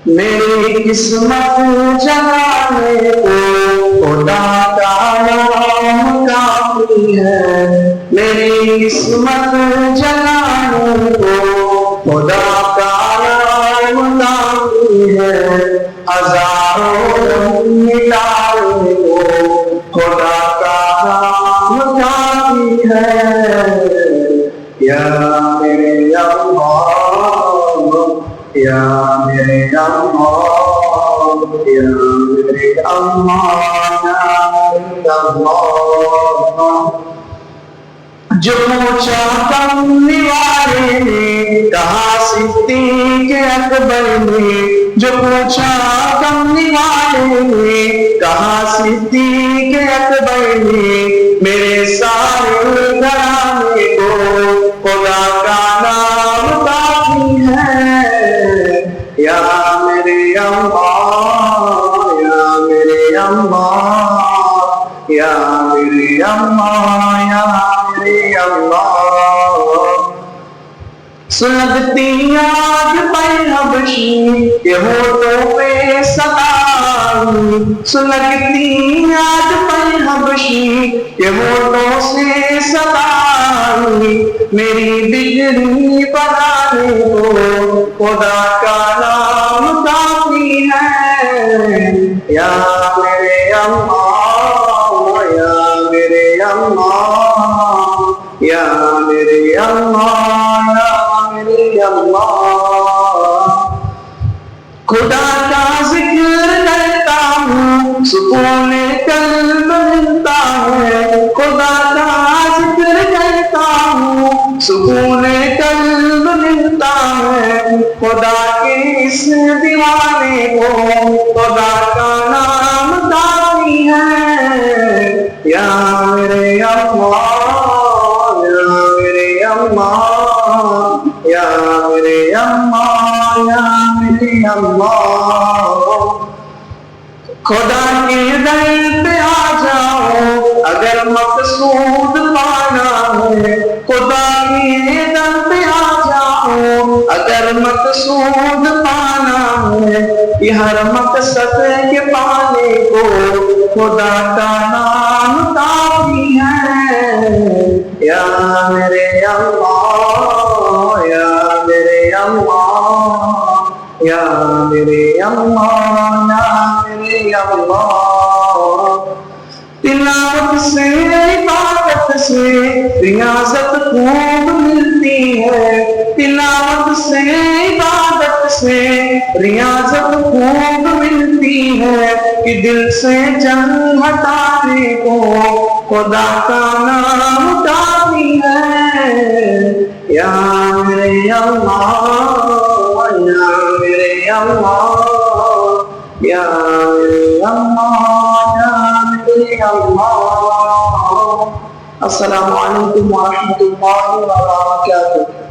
میری قسمت جگانے کو خدا کا نام کافی ہے، میری قسمت جگانے کو خدا کا نام کافی ہے، ہزاروں مٹانے کو خدا کا نام کافی ہے۔ یا میرے اللہ، یا میرے اللہ، یا میرے اللہ، یا میرے اللہ۔ جو پوچھا کملی والے نے کہا صدیق اکبر نے، جو پوچھا کملی والے نے کہا صدیق اکبر نے، میرے سارے گھرانے کو خدا کا نام کافی ہے۔ یا میرے اللہ، یا میرے اللہ، یا میرے اللہ، یا میرے اللہ۔ سلگتی آج پر حبشی کے ہونٹوں پہ ستائی، سلگتی آج پر حبشی کے ہونٹوں سے ستائی، میری بگڑی بنانے کو خدا کا نام کافی ہے۔ یا میرے اللہ، یا میرے اللہ، یا میرے اللہ، یا میرے اللہ۔ خدا کا ذکر کرتا ہوں سکون قلب ملتا ہے، خدا کا ذکر کرتا ہوں سکون قلب ملتا ہے، خدا کے اس دیوانے کو خدا کا نام کافی ہے۔ یا میرے اللہ، یا میرے اللہ، یا میرے اللہ، یا میرے اللہ۔ خدا کے در پہ آ جاؤ اگر مقصود پانا ہے، خدا کے در پہ آ جاؤ اگر مقصود پانا ہے، یہ ہر مقصد کے پانے کو خدا کا نام کافی ہے۔ یا میرے اللہ، یا میرے اللہ، یا میرے اللہ، یا میرے اللہ۔ تلاوت سے عبادت سے ریاضت خوب ملتی ہے، تلاوت سے عبادت سے ریاضت خوب ملتی ہے، کہ دل سے جنگ ہٹانے کو خدا کا نام کافی ہے۔ یا میرے اللہ، یا میرے اللہ، یا میرے اللہ، یا میرے اللہ۔ السلام علیکم ورحمۃ اللہ وبرکاتہ۔